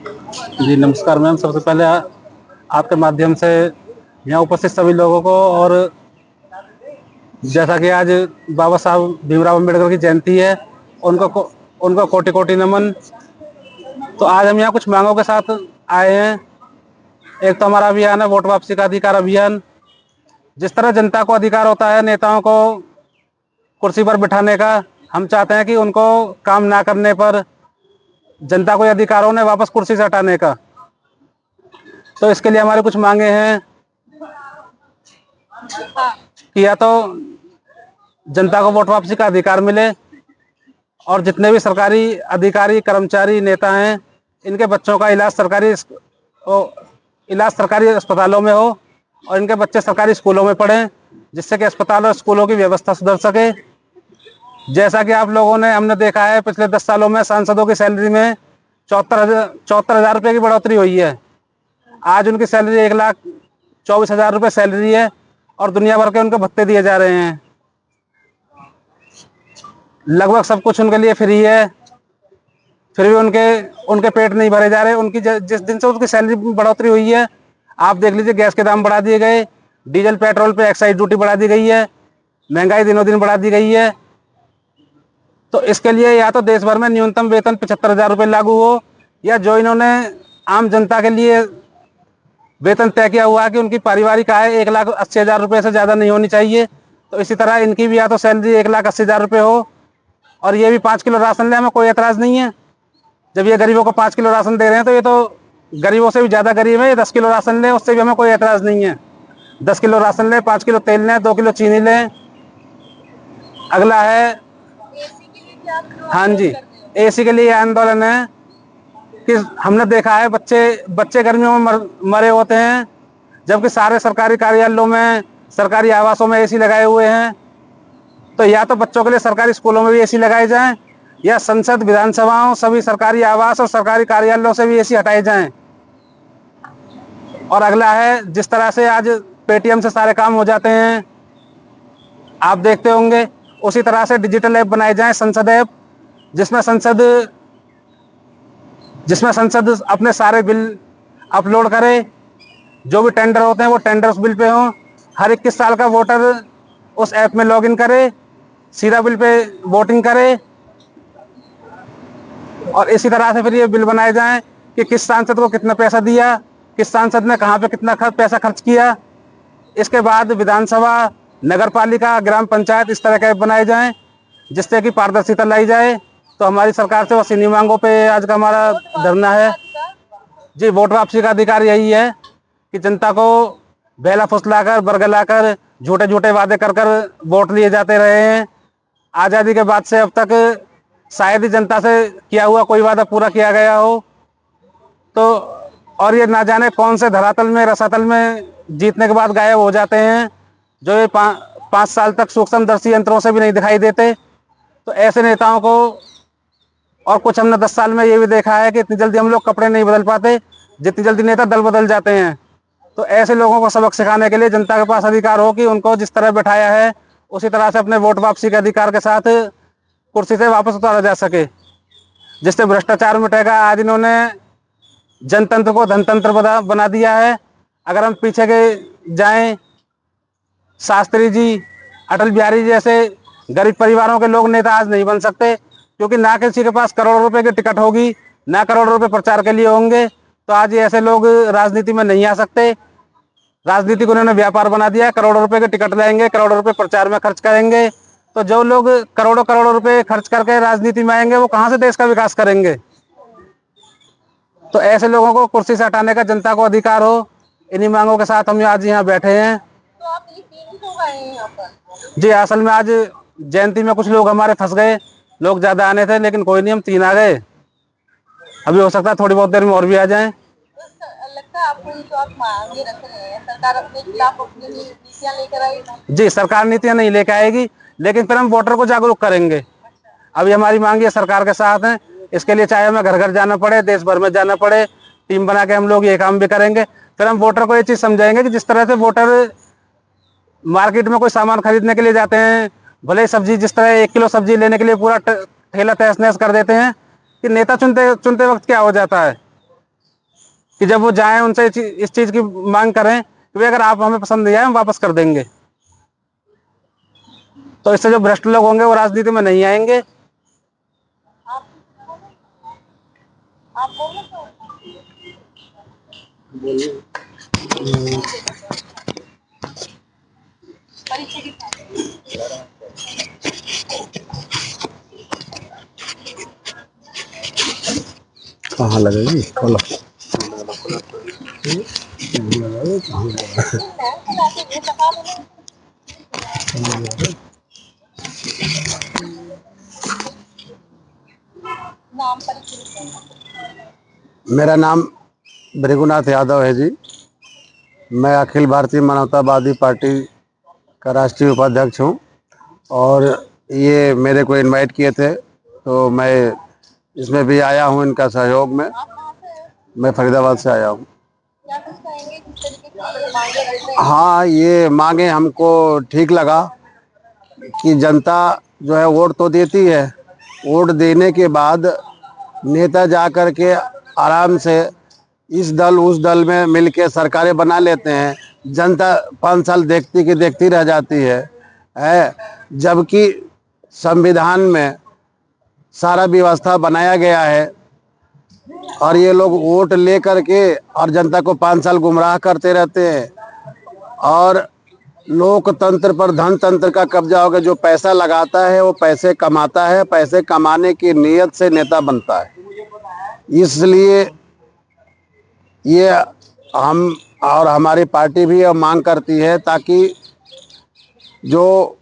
जी नमस्कार मैम। सबसे पहले आपके माध्यम से यहाँ उपस्थित सभी लोगों को, और जैसा कि आज बाबा साहब भीमराव अम्बेडकर की जयंती है, उनको उनको कोटि कोटि नमन। तो आज हम यहाँ कुछ मांगों के साथ आए हैं। एक तो हमारा अभियान है वोट वापसी का अधिकार अभियान। जिस तरह जनता को अधिकार होता है नेताओं को कुर्सी पर बिठाने का, हम चाहते हैं कि उनको काम ना करने पर जनता को अधिकार उन्हें वापस कुर्सी से हटाने का। तो इसके लिए हमारी कुछ मांगे हैं कि या तो जनता को वोट वापसी का अधिकार मिले, और जितने भी सरकारी अधिकारी कर्मचारी नेता हैं, इनके बच्चों का इलाज सरकारी अस्पतालों में हो, और इनके बच्चे सरकारी स्कूलों में पढ़ें, जिससे कि अस्पताल और स्कूलों की व्यवस्था सुधर सके। जैसा कि आप लोगों ने हमने देखा है, पिछले 10 सालों में सांसदों की सैलरी में 74,000 रुपये की बढ़ोतरी हुई है। आज उनकी सैलरी 1,24,000 रुपये सैलरी है, और दुनिया भर के उनको भत्ते दिए जा रहे हैं। लगभग सब कुछ उनके लिए फ्री है, फिर भी उनके पेट नहीं भरे जा रहे। उनकी जिस दिन से उनकी सैलरी बढ़ोतरी हुई है, आप देख लीजिए, गैस के दाम बढ़ा दिए गए, डीजल पेट्रोल पे एक्साइज ड्यूटी बढ़ा दी गई है, महंगाई दिनों दिन बढ़ा दी गई है। तो इसके लिए या तो देश भर में न्यूनतम वेतन 75,000 रुपये लागू हो, या जो इन्होंने आम जनता के लिए वेतन तय किया हुआ है कि उनकी पारिवारिक आय 1,80,000 रुपये से ज़्यादा नहीं होनी चाहिए, तो इसी तरह इनकी भी या तो सैलरी 1,80,000 रुपये हो, और ये भी 5 किलो राशन ले, हमें कोई एतराज़ नहीं है। जब ये गरीबों को 5 किलो राशन दे रहे हैं, तो ये तो गरीबों से भी ज़्यादा गरीब है। ये 10 किलो राशन लें, उससे भी हमें कोई एतराज़ नहीं है। 10 किलो राशन लें, 5 किलो तेल लें, 2 किलो चीनी लें। अगला है, हाँ जी, एसी के लिए आंदोलन है कि हमने देखा है बच्चे गर्मियों में मरे होते हैं, जबकि सारे सरकारी कार्यालयों में, सरकारी आवासों में एसी लगाए हुए हैं। तो या तो बच्चों के लिए सरकारी स्कूलों में भी एसी लगाए जाएं, या संसद, विधानसभाओं, सभी सरकारी आवास और सरकारी कार्यालयों से भी एसी हटाए जाएं। और अगला है, जिस तरह से आज पेटीएम से सारे काम हो जाते हैं, आप देखते होंगे, उसी तरह से डिजिटल ऐप बनाए जाएं, संसद ऐप, जिसमें संसद अपने सारे बिल अपलोड करे। जो भी टेंडर होते हैं वो टेंडर उस बिल पे हों। हर 21 साल का वोटर उस ऐप में लॉगिन करे, सीधा बिल पे वोटिंग करे। और इसी तरह से फिर ये बिल बनाए जाएं कि किस सांसद को कितना पैसा दिया, किस सांसद ने कहाँ पे कितना पैसा खर्च किया। इसके बाद विधानसभा, नगर पालिका, ग्राम पंचायत, इस तरह के ऐप बनाए जाएं, जिससे कि पारदर्शिता लाई जाए। तो हमारी सरकार से बस इन्हीं मांगों पे आज का हमारा धरना है। जी, वोट वापसी का अधिकार यही है कि जनता को बेला फुसलाकर, बरगलाकर, झूठे झूठे वादे कर कर वोट लिए जाते रहे हैं। आज़ादी के बाद से अब तक शायद ही जनता से किया हुआ कोई वादा पूरा किया गया हो। तो और ये ना जाने कौन से धरातल में, रसातल में जीतने के बाद गायब हो जाते हैं, जो ये 5 साल तक सूक्ष्मदर्शी यंत्रों से भी नहीं दिखाई देते। तो ऐसे नेताओं को, और कुछ हमने 10 साल में ये भी देखा है कि इतनी जल्दी हम लोग कपड़े नहीं बदल पाते जितनी जल्दी नेता दल बदल जाते हैं। तो ऐसे लोगों को सबक सिखाने के लिए जनता के पास अधिकार हो कि उनको जिस तरह बैठाया है, उसी तरह से अपने वोट वापसी के अधिकार के साथ कुर्सी से वापस उतारा जा सके, जिससे भ्रष्टाचार मिटेगा। आज इन्होंने जनतंत्र को धनतंत्र बना दिया है। अगर हम पीछे के जाएं, शास्त्री जी, अटल बिहारी जी जैसे गरीब परिवारों के लोग नेता आज नहीं बन सकते, क्योंकि ना किसी के पास करोड़ों रुपए की टिकट होगी, ना करोड़ों रुपए प्रचार के लिए होंगे। तो आज ये ऐसे लोग राजनीति में नहीं आ सकते। राजनीति को उन्होंने व्यापार बना दिया है। करोड़ों रुपए के टिकट लेंगे, करोड़ों रुपए प्रचार में खर्च करेंगे। तो जो लोग करोड़ों करोड़ों रुपए खर्च करके राजनीति में आएंगे, वो कहाँ से देश का विकास करेंगे। तो ऐसे लोगों को कुर्सी से हटाने का जनता को अधिकार हो। इन्हीं मांगों के साथ हम आज यहाँ बैठे हैं। तो आप ये 3 क्यों आए हैं यहाँ पर? जी, असल में आज जयंती में कुछ लोग हमारे फंस गए। लोग ज्यादा आने थे, लेकिन कोई नहीं, हम 3 आ गए। अभी हो सकता है थोड़ी बहुत देर में और भी आ जाएं। तो लगता है आपको ये जो आप मांगे रख रहे हैं, सरकार अपने खिलाफ अपनी नीतियाँ लेकर आएगी? जी, सरकार नीतियां नहीं लेकर आएगी, लेकिन फिर हम वोटर को जागरूक करेंगे। अभी हमारी मांग ये सरकार के साथ है। इसके लिए चाहे हमें घर घर जाना पड़े, देश भर में जाना पड़े, टीम बना के हम लोग ये काम भी करेंगे। फिर हम वोटर को ये चीज समझाएंगे कि जिस तरह से वोटर मार्केट में कोई सामान खरीदने के लिए जाते हैं, भले सब्जी, जिस तरह 1 किलो सब्जी लेने के लिए पूरा ठेला तहस नहस कर देते हैं, कि नेता चुनते चुनते वक्त क्या हो जाता है कि जब वो जाएं उनसे इस चीज की मांग करें कि भाई अगर आप हमें पसंद नहीं आए हम वापस कर देंगे। तो इससे जो भ्रष्ट लोग होंगे वो राजनीति में नहीं आएंगे। आप बोलो तो परीक्षा की कहाँ लगेगी खोलो। नाम परिचय। मेरा नाम भृगुनाथ यादव है जी। मैं अखिल भारतीय मानवतावादी पार्टी का राष्ट्रीय उपाध्यक्ष हूँ और ये मेरे को इनवाइट किए थे तो मैं इसमें भी आया हूँ इनका सहयोग में। आप कहाँ से हैं? मैं फरीदाबाद से आया हूँ। क्या कुछ कहेंगे किस तरीके से ये मांगे रख रहे हैं? हाँ, ये मांगे हमको ठीक लगा कि जनता जो है वोट तो देती है, वोट देने के बाद नेता जा कर के आराम से इस दल उस दल में मिलके सरकारें बना लेते हैं। जनता 5 साल देखती की देखती रह जाती है। जबकि संविधान में सारा व्यवस्था बनाया गया है और ये लोग वोट ले करके और जनता को 5 साल गुमराह करते रहते हैं। और लोकतंत्र पर धनतंत्र का कब्जा हो गया। जो पैसा लगाता है वो पैसे कमाता है, पैसे कमाने की नीयत से नेता बनता है। इसलिए ये हम और हमारी पार्टी भी यह मांग करती है ताकि जो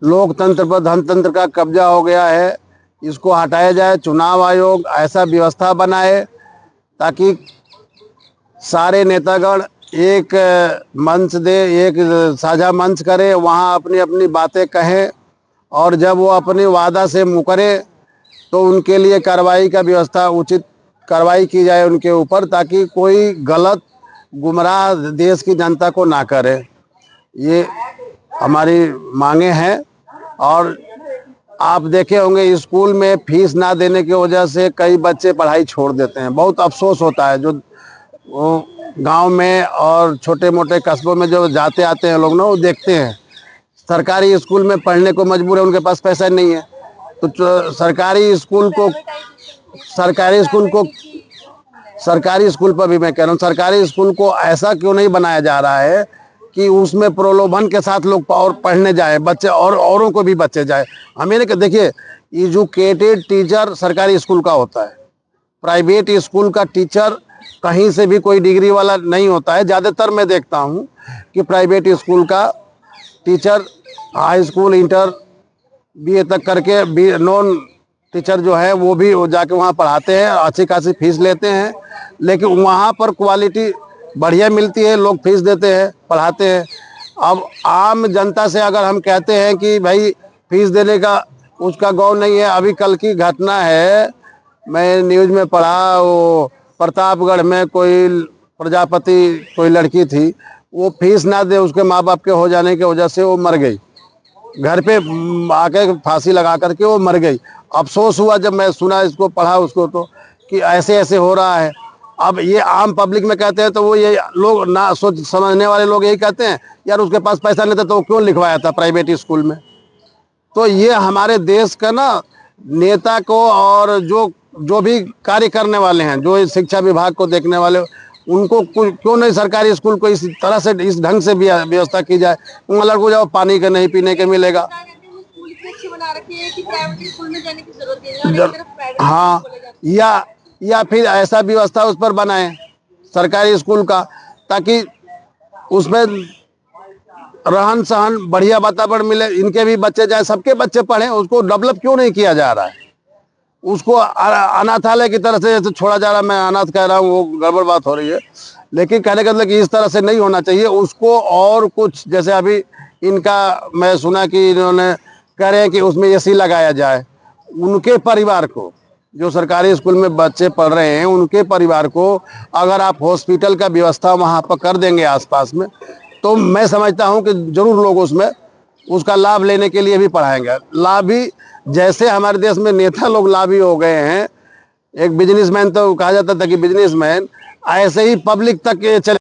लोकतंत्र पर धनतंत्र का कब्जा हो गया है इसको हटाया जाए। चुनाव आयोग ऐसा व्यवस्था बनाए ताकि सारे नेतागण एक मंच दे, एक साझा मंच करे, वहाँ अपनी अपनी बातें कहें और जब वो अपने वादा से मुकरे तो उनके लिए कार्रवाई का व्यवस्था, उचित कार्रवाई की जाए उनके ऊपर ताकि कोई गलत गुमराह देश की जनता को ना करे। ये हमारी मांगे हैं। और आप देखे होंगे स्कूल में फीस ना देने की वजह से कई बच्चे पढ़ाई छोड़ देते हैं। बहुत अफसोस होता है। जो वो गांव में और छोटे मोटे कस्बों में जो जाते आते हैं लोग ना, वो देखते हैं सरकारी स्कूल में पढ़ने को मजबूर है, उनके पास पैसा नहीं है। तो सरकारी स्कूल पर भी मैं कह रहा हूँ, सरकारी स्कूल को ऐसा क्यों नहीं बनाया जा रहा है कि उसमें प्रलोभन के साथ लोग और पढ़ने जाए, बच्चे और औरों को भी बच्चे जाए। हमें देखिए, एजुकेटेड टीचर सरकारी स्कूल का होता है, प्राइवेट स्कूल का टीचर कहीं से भी कोई डिग्री वाला नहीं होता है। ज़्यादातर मैं देखता हूँ कि प्राइवेट स्कूल का teacher high school inter BA तक करके नॉन टीचर जो है वो भी जाके वहाँ पढ़ाते हैं, अच्छी खासी फीस लेते हैं, लेकिन वहाँ पर क्वालिटी बढ़िया मिलती है, लोग फीस देते हैं, पढ़ाते हैं। अब आम जनता से अगर हम कहते हैं कि भाई फीस देने का उसका गौर नहीं है। अभी कल की घटना है, मैं न्यूज़ में पढ़ा, वो प्रतापगढ़ में कोई प्रजापति कोई लड़की थी, वो फीस ना दे उसके माँ बाप के हो जाने की वजह से वो मर गई, घर पे आके फांसी लगा करके वो मर गई। अफसोस हुआ जब मैं सुना, इसको पढ़ा उसको, तो कि ऐसे ऐसे हो रहा है। अब ये आम पब्लिक में कहते हैं तो वो ये लोग ना सोच समझने वाले लोग यही कहते हैं यार उसके पास पैसा नहीं था तो वो क्यों लिखवाया था प्राइवेट स्कूल में। तो ये हमारे देश का ना नेता को और जो भी कार्य करने वाले हैं, जो शिक्षा विभाग को देखने वाले, उनको क्यों नहीं सरकारी स्कूल को इस तरह से इस ढंग से भी व्यवस्था की जाए। उन लड़कों जाओ पानी का नहीं पीने के मिलेगा। स्कूल इतनी अच्छी बना रखी है कि प्राइवेट स्कूल में जाने की जरूरत नहीं है और एक तरफ प्राइवेट हाँ, स्कूल खोले जाते हैं। या फिर ऐसा व्यवस्था उस पर बनाए सरकारी स्कूल का ताकि उसमें रहन सहन बढ़िया वातावरण मिले, इनके भी बच्चे जाए, सबके बच्चे पढ़ें। उसको डेवलप क्यों नहीं किया जा रहा है? उसको अनाथालय की तरह से जैसे छोड़ा जा रहा है। मैं अनाथ कह रहा हूँ, वो गड़बड़ बात हो रही है, लेकिन कहने का मतलब कि इस तरह से नहीं होना चाहिए। उसको और कुछ, जैसे अभी इनका मैं सुना कि इन्होंने कह रहे हैं कि उसमें एसी लगाया जाए। उनके परिवार को, जो सरकारी स्कूल में बच्चे पढ़ रहे हैं, उनके परिवार को अगर आप हॉस्पिटल का व्यवस्था वहाँ पर कर देंगे आसपास में, तो मैं समझता हूँ कि जरूर लोग उसमें उसका लाभ लेने के लिए भी पढ़ाएंगे। लाभी जैसे हमारे देश में नेता लोग लाभी हो गए हैं, एक बिजनेसमैन, तो कहा जाता था कि बिजनेसमैन ऐसे ही पब्लिक तक चले